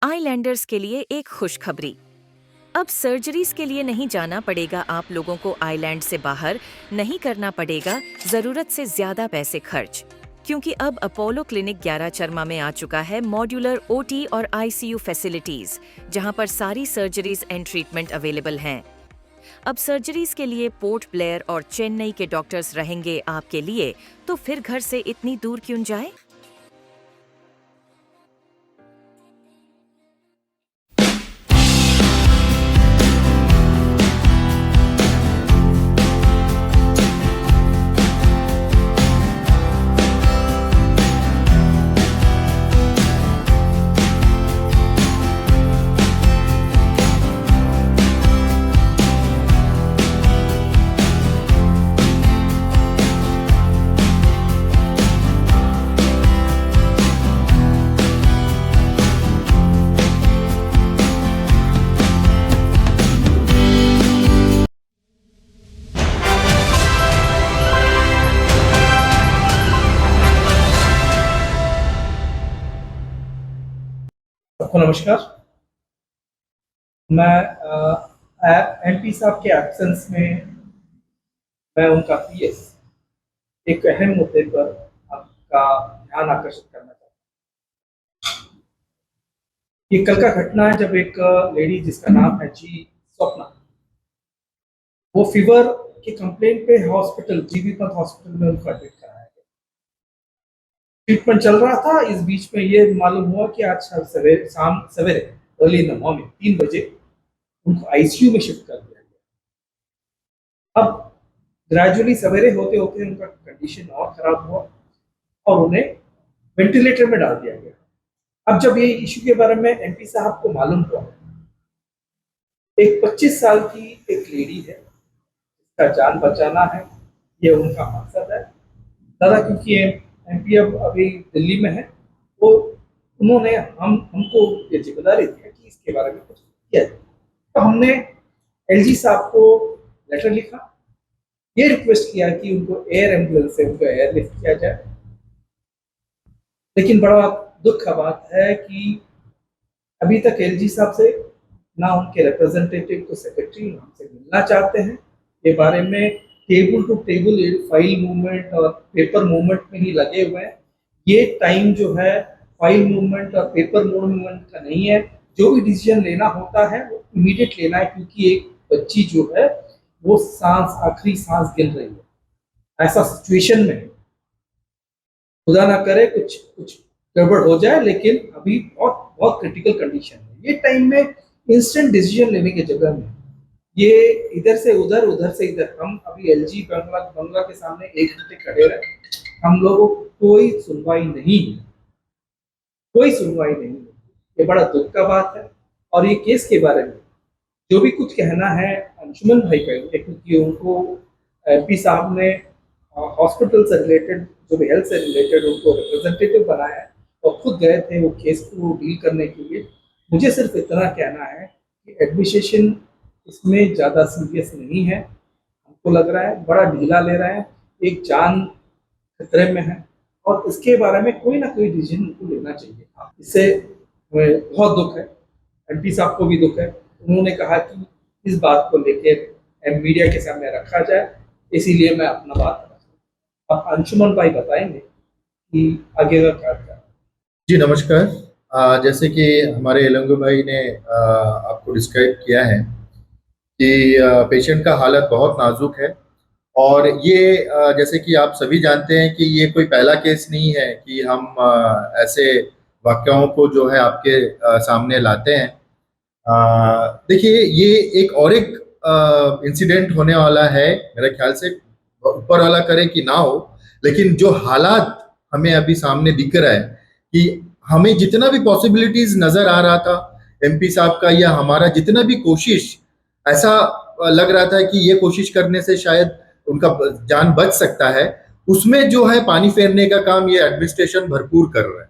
आईलैंडर्स के लिए एक खुशखबरी। अब सर्जरीज के लिए नहीं जाना पड़ेगा आप लोगों को, आइलैंड से बाहर नहीं करना पड़ेगा ज़रूरत से ज़्यादा पैसे खर्च, क्योंकि अब अपोलो क्लिनिक 11 चरमा में आ चुका है मॉड्यूलर ओटी और आईसीयू फैसिलिटीज, जहां पर सारी सर्जरीज एंड ट्रीटमेंट अवेलेबल हैं। अब सर्जरीज के लिए पोर्ट ब्लेयर और चेन्नई के डॉक्टर्स रहेंगे आपके लिए, तो फिर घर से इतनी दूर क्यों जाए। सबको नमस्कार। मैं एमपी साहब के एब्सेंस में मैं उनका पीएस एक अहम मुद्दे पर आपका ध्यान आकर्षित करना चाहता हूँ। ये कल का घटना है जब एक लेडी जिसका नाम है जी स्वप्ना, वो फीवर की कंप्लेंट पे हॉस्पिटल जीबी पंत हॉस्पिटल में उनको एडमिट कराया गया। ट्रीटमेंट चल रहा था, इस बीच में ये मालूम हुआ कि आज शाम सवेरे अर्ली इन द मॉर्निंग 3 बजे उनको आईसीयू में शिफ्ट कर दिया गया। अब ग्रेजुअली सवेरे होते होते उनका कंडीशन और खराब हुआ और उन्हें वेंटिलेटर में डाल दिया गया। अब जब ये इशू के बारे में एमपी साहब को मालूम हुआ, एक 25 साल की एक लेडी है जिसका जान बचाना है, ये उनका मकसद है। दादा क्योंकि एमपी अब अभी दिल्ली में है, वो उन्होंने हमको ये जिम्मेदारी दी है कि इसके बारे में कुछ किया जाए। तो हमने एलजी साहब को लेटर लिखा, ये रिक्वेस्ट किया कि उनको एयर एम्बुलेंस से उनको एयरलिफ्ट किया जाए। लेकिन बड़ा दुख का बात है कि अभी तक एलजी साहब से ना उनके रिप्रेजेंटेटिव को सेक्रेटरी हमसे मिलना चाहते हैं। ये बारे में table to table file movement और पेपर मूवमेंट में ही लगे हुए हैं। ये टाइम जो है फाइल मूवमेंट और पेपर मूवमेंट का नहीं है। जो भी डिसीजन लेना होता है वो इमीडिएट लेना है, क्योंकि एक बच्ची जो है वो आखिरी सांस गिन रही है। ऐसा सिचुएशन में खुदा ना करे कुछ कुछ गड़बड़ हो जाए, लेकिन अभी बहुत बहुत क्रिटिकल कंडीशन है। ये टाइम में इंस्टेंट डिसीजन लेने की जगह में ये इधर से उधर उधर से इधर, हम अभी एलजी बंगला के सामने 1 घंटे खड़े रहे, हम लोगों को कोई सुनवाई नहीं है, कोई सुनवाई नहीं है। ये बड़ा दुख का बात है। और ये केस के बारे में जो भी कुछ कहना है अंशुमन भाई कहेंगे, क्योंकि उनको एमपी साहब ने हॉस्पिटल से रिलेटेड, जो भी हेल्थ से रिलेटेड, उनको रिप्रेजेंटेटिव बनाया है और खुद गए थे वो केस को डील करने के लिए। मुझे सिर्फ इतना कहना है कि एडमिनिस्ट्रेशन इसमें ज़्यादा सीरियस नहीं है। हमको लग रहा है बड़ा ढीला ले रहा है, एक जान खतरे में है और इसके बारे में कोई ना कोई डिसीजन उनको लेना चाहिए था। इससे हमें बहुत दुख है, एमपी साहब को भी दुख है। उन्होंने कहा कि इस बात को लेकर मीडिया के सामने रखा जाए, इसीलिए मैं अपना बात रखा। अब अंशुमन भाई बताएंगे कि आगे का क्या। जी नमस्कार। जैसे कि हमारे एलंगो भाई ने आपको डिस्क्राइब किया है कि पेशेंट का हालत बहुत नाजुक है और ये जैसे कि आप सभी जानते हैं कि ये कोई पहला केस नहीं है कि हम ऐसे वाक़याओं को जो है आपके सामने लाते हैं। देखिए ये एक इंसिडेंट होने वाला है, मेरे ख्याल से ऊपर वाला करे कि ना हो, लेकिन जो हालात हमें अभी सामने दिख रहा है कि हमें जितना भी पॉसिबिलिटीज नजर आ रहा था एमपी साहब का या हमारा जितना भी कोशिश, ऐसा लग रहा था कि ये कोशिश करने से शायद उनका जान बच सकता है, उसमें जो है पानी फेरने का काम ये एडमिनिस्ट्रेशन भरपूर कर रहा है।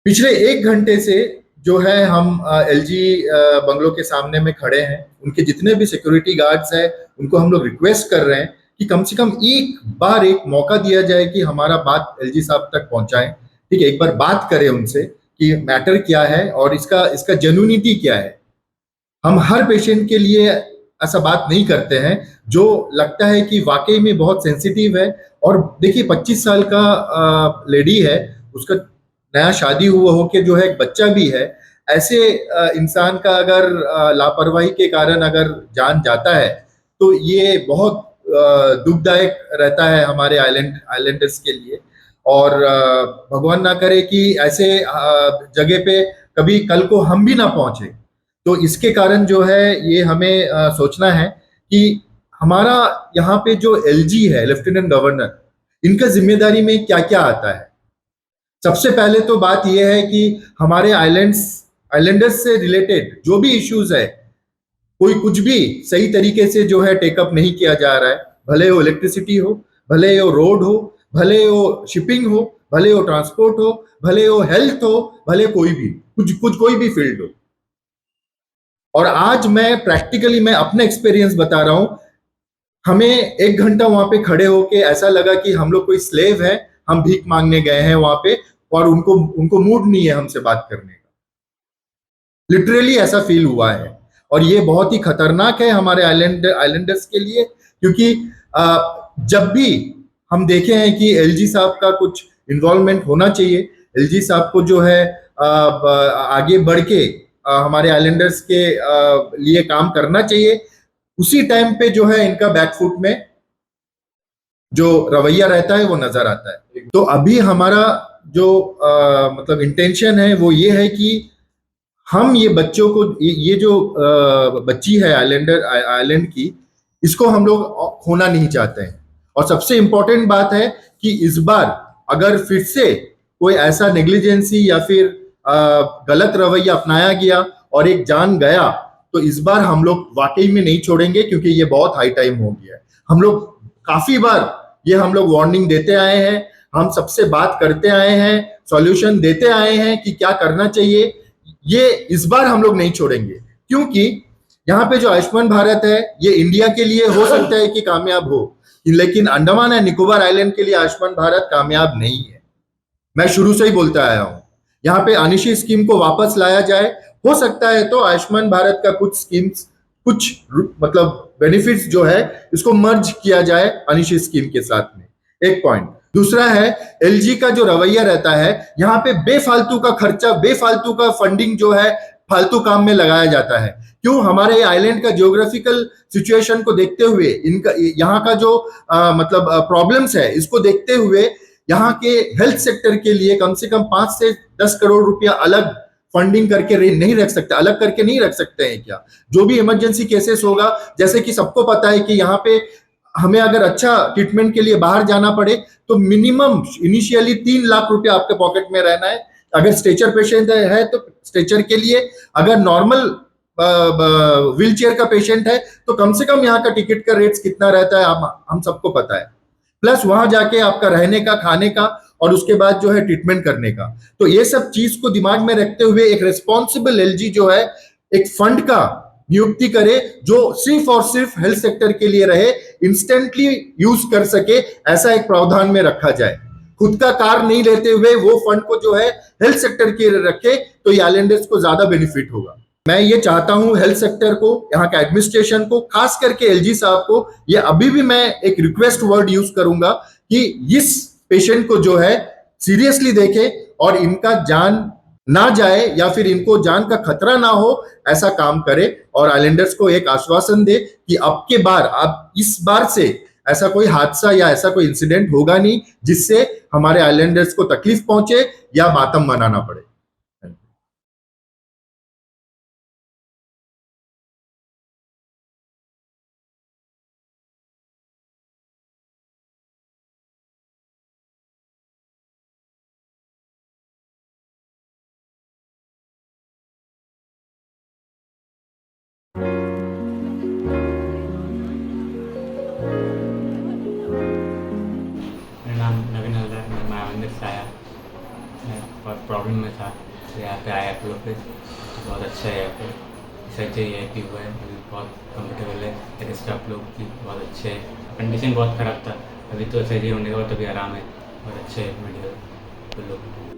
पिछले 1 घंटे से जो है हम एलजी बंगलों के सामने में खड़े हैं, उनके जितने भी सिक्योरिटी गार्ड्स हैं उनको हम लोग रिक्वेस्ट कर रहे हैं कि कम से कम एक बार एक मौका दिया जाए कि हमारा बात एलजी साहब तक पहुंचाएं। ठीक है, एक बार बात करें उनसे कि मैटर क्या है और इसका इसका जेन्युइनिटी क्या है। हम हर पेशेंट के लिए ऐसा बात नहीं करते हैं जो लगता है कि वाकई में बहुत सेंसिटिव है। और देखिए 25 साल का लेडी है, उसका नया शादी हुआ हो के जो है एक बच्चा भी है। ऐसे इंसान का अगर लापरवाही के कारण अगर जान जाता है तो ये बहुत दुखदायक रहता है हमारे आइलैंडर्स के लिए। और भगवान ना करे कि ऐसे जगह पे कभी कल को हम भी ना पहुंचे। तो इसके कारण जो है ये हमें सोचना है कि हमारा यहाँ पे जो एलजी है, लेफ्टिनेंट गवर्नर, इनका जिम्मेदारी में क्या क्या आता है। सबसे पहले तो बात यह है कि हमारे आइलैंडर्स से रिलेटेड जो भी इश्यूज है, कोई कुछ भी सही तरीके से जो है टेकअप नहीं किया जा रहा है, भले वो इलेक्ट्रिसिटी हो, भले वो रोड हो, भले वो शिपिंग हो, भले वो ट्रांसपोर्ट हो, भले वो हेल्थ हो, भले कोई भी कुछ कोई भी फील्ड हो। और आज मैं अपने एक्सपीरियंस बता रहा हूं, हमें 1 घंटा वहां पे खड़े होके ऐसा लगा कि हम लोग कोई स्लेव है, हम भीख मांगने गए हैं वहां पे और उनको मूड नहीं है हमसे बात करने का। लिटरली ऐसा फील हुआ है और ये बहुत ही खतरनाक है हमारे आइलैंडर्स के लिए। क्योंकि जब भी हम देखे हैं कि एलजी साहब का कुछ इन्वॉल्वमेंट होना चाहिए, एलजी साहब को जो है आगे बढ़ के हमारे आइलैंडर्स के लिए काम करना चाहिए, उसी टाइम पे जो है इनका बैकफुट में जो रवैया रहता है वो नजर आता है। तो अभी हमारा जो मतलब इंटेंशन है वो ये है कि हम ये बच्चों को, ये जो बच्ची है आइलैंड की, इसको हम लोग खोना नहीं चाहते हैं। और सबसे इंपॉर्टेंट बात है कि इस बार अगर फिर से कोई ऐसा नेग्लिजेंसी या फिर गलत रवैया अपनाया गया और एक जान गया, तो इस बार हम लोग वाकई में नहीं छोड़ेंगे, क्योंकि ये बहुत हाई टाइम हो गया है। हम लोग काफी बार ये हम लोग वार्निंग देते आए हैं, हम सबसे बात करते आए हैं, सॉल्यूशन देते आए हैं कि क्या करना चाहिए। ये इस बार हम लोग नहीं छोड़ेंगे, क्योंकि यहाँ पे जो आयुष्मान भारत है ये इंडिया के लिए हो सकता है कि कामयाब हो, लेकिन अंडमान एंड निकोबार आइलैंड के लिए आयुष्मान भारत कामयाब नहीं है। मैं शुरू से ही बोलता आया हूं, यहाँ पे अनिशी स्कीम को वापस लाया जाए, हो सकता है तो आयुष्मान भारत का कुछ स्कीम्स, कुछ मतलब बेनिफिट्स जो है इसको मर्ज किया जाए अनिशी स्कीम के साथ में। एक पॉइंट। दूसरा है एलजी का जो रवैया रहता है, यहाँ पे बेफालतू का खर्चा, बेफालतू का फंडिंग जो है फालतू काम में लगाया जाता है। क्यों? हमारे आइलैंड का जियोग्राफिकल सिचुएशन को देखते हुए, इनका यहाँ का जो मतलब प्रॉब्लम्स है, इसको देखते हुए यहाँ के हेल्थ सेक्टर के लिए कम से कम 5 से 10 करोड़ रुपया अलग फंडिंग करके नहीं रख सकते, अलग करके नहीं रख सकते हैं क्या? जो भी इमरजेंसी केसेस होगा, जैसे कि सबको पता है कि यहाँ पे हमें अगर अच्छा ट्रीटमेंट के लिए बाहर जाना पड़े तो मिनिमम इनिशियली 3 लाख रुपया आपके पॉकेट में रहना है। अगर स्ट्रेचर पेशेंट है तो स्ट्रेचर के लिए, अगर नॉर्मल व्हील चेयर का पेशेंट है तो कम से कम यहाँ का टिकट का रेट्स कितना रहता है हम सबको पता है। प्लस वहां जाके आपका रहने का, खाने का और उसके बाद जो है ट्रीटमेंट करने का। तो ये सब चीज को दिमाग में रखते हुए एक रिस्पॉन्सिबल एलजी जो है एक फंड का नियुक्ति करे जो सिर्फ और सिर्फ हेल्थ सेक्टर के लिए रहे, इंस्टेंटली यूज कर सके, ऐसा एक प्रावधान में रखा जाए। खुद का कार नहीं लेते हुए वो फंड को जो है हेल्थ सेक्टर के लिए रखे तो ये आइलैंडर्स को ज्यादा बेनिफिट होगा। मैं ये चाहता हूं हेल्थ सेक्टर को, यहाँ का एडमिनिस्ट्रेशन को, खास करके एलजी साहब को, ये अभी भी मैं एक रिक्वेस्ट वर्ड यूज करूंगा कि इस पेशेंट को जो है सीरियसली देखे और इनका जान ना जाए या फिर इनको जान का खतरा ना हो, ऐसा काम करे। और आइलैंडर्स को एक आश्वासन दे कि अब के बार, अब इस बार से ऐसा कोई हादसा या ऐसा कोई इंसिडेंट होगा नहीं जिससे हमारे आइलैंडर्स को तकलीफ पहुंचे या मातम मनाना पड़े। मेरा नाम नवीन हल्दर है। मैं मायावंदर से आया, मैं बहुत प्रॉब्लम में था, तो यहाँ पे आया आप लोग पे, तो बहुत अच्छा है। यहाँ पे सर्जरी है भी हुआ है, अभी बहुत कंफर्टेबल है। लेकिन स्टाफ लोग भी बहुत अच्छे हैं। कंडीशन बहुत ख़राब था, अभी तो सर्जरी होने के बाद तो भी आराम है, बहुत अच्छे है मेडिकल लोग।